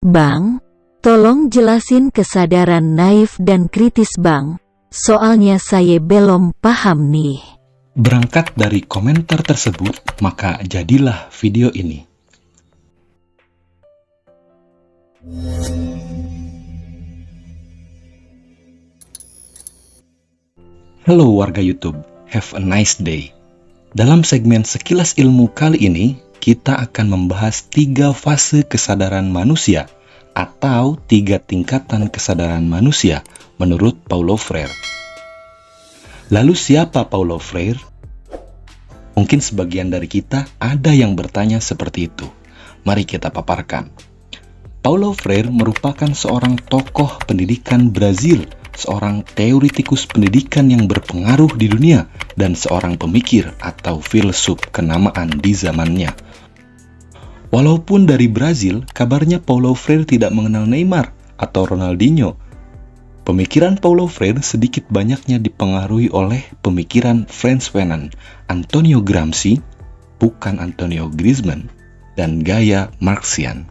Bang, tolong jelasin kesadaran naif dan kritis Bang. Soalnya saya belum paham nih. Berangkat dari komentar tersebut, maka jadilah video ini. Halo warga YouTube, have a nice day. Dalam segmen Sekilas Ilmu kali ini, kita akan membahas 3 fase kesadaran manusia atau 3 tingkatan kesadaran manusia menurut Paulo Freire. Lalu siapa Paulo Freire? Mungkin sebagian dari kita ada yang bertanya seperti itu. Mari kita paparkan. Paulo Freire merupakan seorang tokoh pendidikan Brazil, seorang teoretikus pendidikan yang berpengaruh di dunia, dan seorang pemikir atau filsuf kenamaan di zamannya. Walaupun dari Brazil, kabarnya Paulo Freire tidak mengenal Neymar atau Ronaldinho. Pemikiran Paulo Freire sedikit banyaknya dipengaruhi oleh pemikiran Frantz Fanon, Antonio Gramsci, bukan Antonio Griezmann, dan gaya Marxian.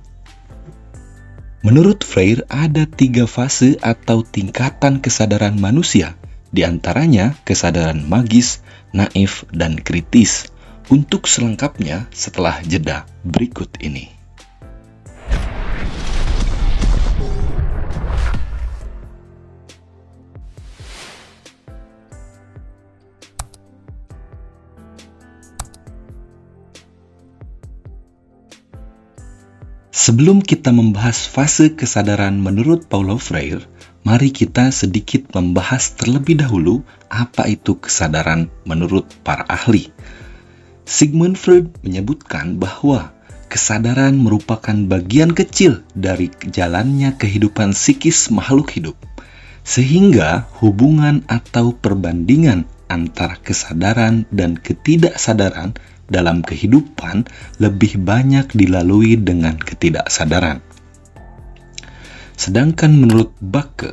Menurut Freire, ada 3 fase atau tingkatan kesadaran manusia, di antaranya kesadaran magis, naif, dan kritis. Untuk selengkapnya setelah jeda berikut ini. Sebelum kita membahas fase kesadaran menurut Paulo Freire, mari kita sedikit membahas terlebih dahulu apa itu kesadaran menurut para ahli. Sigmund Freud menyebutkan bahwa kesadaran merupakan bagian kecil dari jalannya kehidupan psikis makhluk hidup, sehingga hubungan atau perbandingan antara kesadaran dan ketidaksadaran dalam kehidupan lebih banyak dilalui dengan ketidaksadaran. Sedangkan menurut Backe,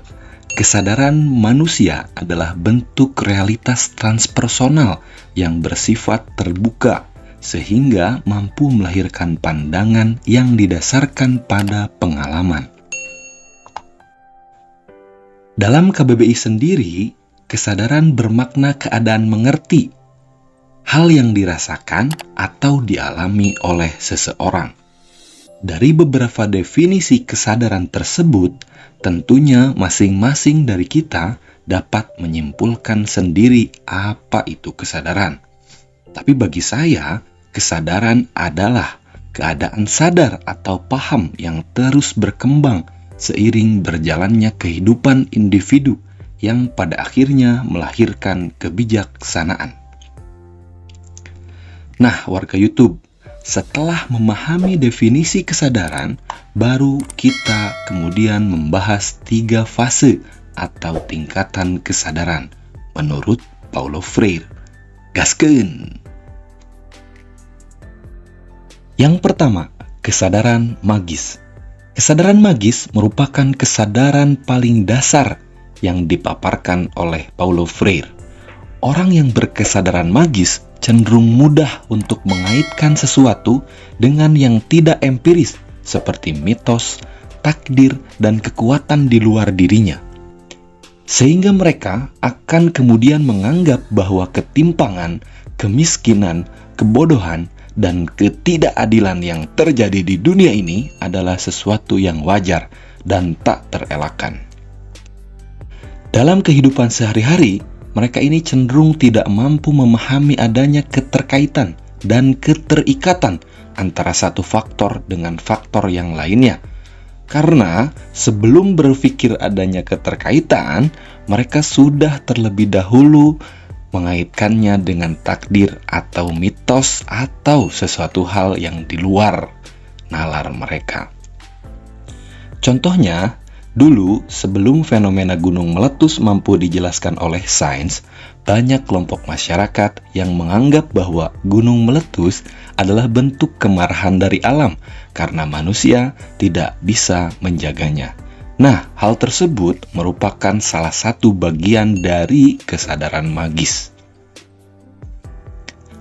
kesadaran manusia adalah bentuk realitas transpersonal yang bersifat terbuka, sehingga mampu melahirkan pandangan yang didasarkan pada pengalaman. Dalam KBBI sendiri, kesadaran bermakna keadaan mengerti, hal yang dirasakan atau dialami oleh seseorang. Dari beberapa definisi kesadaran tersebut, tentunya masing-masing dari kita dapat menyimpulkan sendiri apa itu kesadaran. Tapi bagi saya, kesadaran adalah keadaan sadar atau paham yang terus berkembang seiring berjalannya kehidupan individu yang pada akhirnya melahirkan kebijaksanaan. Nah, warga YouTube, setelah memahami definisi kesadaran, baru kita kemudian membahas 3 fase atau tingkatan kesadaran menurut Paulo Freire. Gaskeun! Yang pertama, kesadaran magis. Kesadaran magis merupakan kesadaran paling dasar yang dipaparkan oleh Paulo Freire. Orang yang berkesadaran magis cenderung mudah untuk mengaitkan sesuatu dengan yang tidak empiris, seperti mitos, takdir, dan kekuatan di luar dirinya. Sehingga mereka akan kemudian menganggap bahwa ketimpangan, kemiskinan, kebodohan, dan ketidakadilan yang terjadi di dunia ini adalah sesuatu yang wajar dan tak terelakkan. Dalam kehidupan sehari-hari, mereka ini cenderung tidak mampu memahami adanya keterkaitan dan keterikatan antara satu faktor dengan faktor yang lainnya. Karena sebelum berpikir adanya keterkaitan, mereka sudah terlebih dahulu mengaitkannya dengan takdir atau mitos atau sesuatu hal yang di luar nalar mereka. Contohnya, dulu sebelum fenomena gunung meletus mampu dijelaskan oleh sains, banyak kelompok masyarakat yang menganggap bahwa gunung meletus adalah bentuk kemarahan dari alam karena manusia tidak bisa menjaganya. Nah, hal tersebut merupakan salah satu bagian dari kesadaran magis.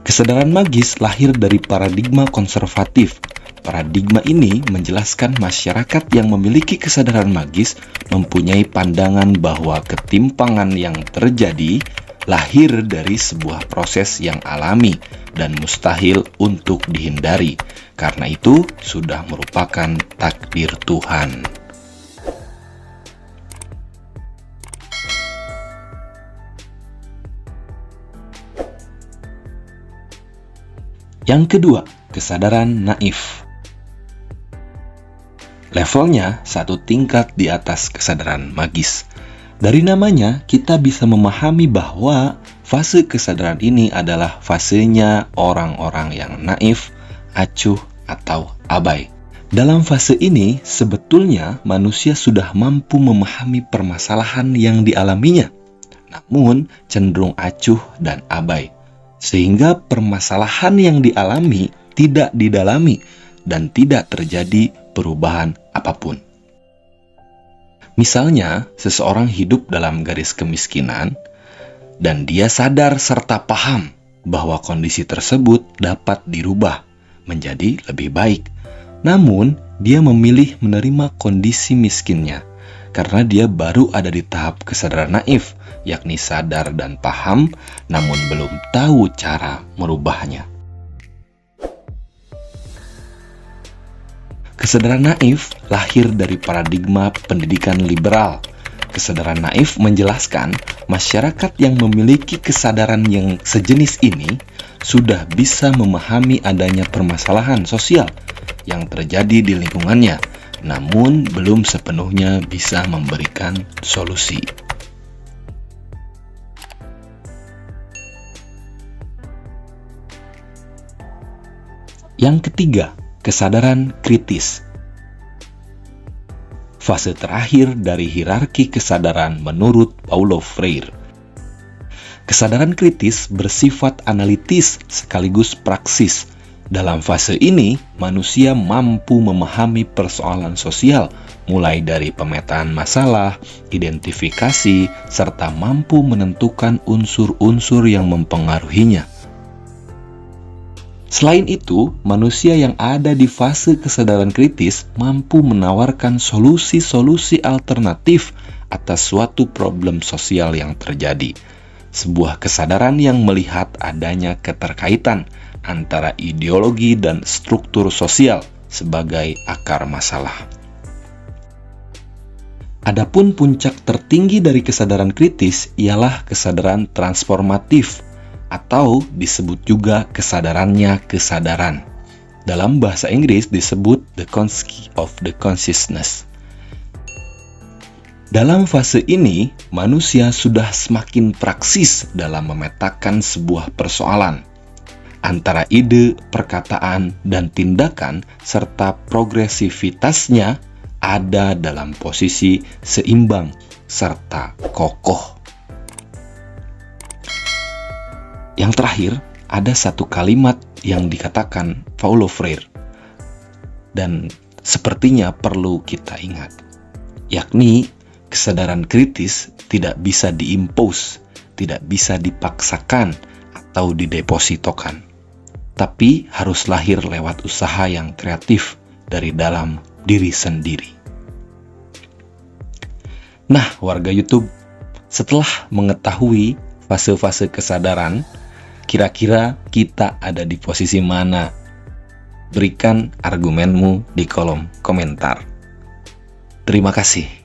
Kesadaran magis lahir dari paradigma konservatif Paradigma ini menjelaskan masyarakat yang memiliki kesadaran magis mempunyai pandangan bahwa ketimpangan yang terjadi lahir dari sebuah proses yang alami dan mustahil untuk dihindari. Karena itu, sudah merupakan takdir Tuhan. Yang kedua, kesadaran naif. Levelnya satu tingkat di atas kesadaran magis. Dari namanya, kita bisa memahami bahwa fase kesadaran ini adalah fasenya orang-orang yang naif, acuh, atau abai. Dalam fase ini, sebetulnya manusia sudah mampu memahami permasalahan yang dialaminya, namun cenderung acuh dan abai, sehingga permasalahan yang dialami tidak didalami dan tidak terjadi perubahan apapun. Misalnya, seseorang hidup dalam garis kemiskinan dan dia sadar serta paham bahwa kondisi tersebut dapat dirubah menjadi lebih baik. Namun, dia memilih menerima kondisi miskinnya karena dia baru ada di tahap kesadaran naif, yakni sadar dan paham, namun belum tahu cara merubahnya. Kesadaran naif lahir dari paradigma pendidikan liberal. Kesadaran naif menjelaskan masyarakat yang memiliki kesadaran yang sejenis ini sudah bisa memahami adanya permasalahan sosial yang terjadi di lingkungannya, namun belum sepenuhnya bisa memberikan solusi. Yang ketiga, kesadaran kritis. Fase terakhir dari hierarki kesadaran menurut Paulo Freire. Kesadaran kritis bersifat analitis sekaligus praksis. Dalam fase ini, manusia mampu memahami persoalan sosial, mulai dari pemetaan masalah, identifikasi, serta mampu menentukan unsur-unsur yang mempengaruhinya. Selain itu, manusia yang ada di fase kesadaran kritis mampu menawarkan solusi-solusi alternatif atas suatu problem sosial yang terjadi. Sebuah kesadaran yang melihat adanya keterkaitan antara ideologi dan struktur sosial sebagai akar masalah. Adapun puncak tertinggi dari kesadaran kritis ialah kesadaran transformatif, atau disebut juga kesadarannya kesadaran. Dalam bahasa Inggris disebut the consciousness of the consciousness. Dalam fase ini, manusia sudah semakin praksis dalam memetakan sebuah persoalan. Antara ide, perkataan, dan tindakan, serta progresivitasnya ada dalam posisi seimbang serta kokoh. Yang terakhir, ada satu kalimat yang dikatakan Paulo Freire dan sepertinya perlu kita ingat, yakni kesadaran kritis tidak bisa diimpose, tidak bisa dipaksakan atau didepositokan, tapi harus lahir lewat usaha yang kreatif dari dalam diri sendiri. Nah, warga YouTube, setelah mengetahui fase-fase kesadaran, kira-kira kita ada di posisi mana? Berikan argumenmu di kolom komentar. Terima kasih.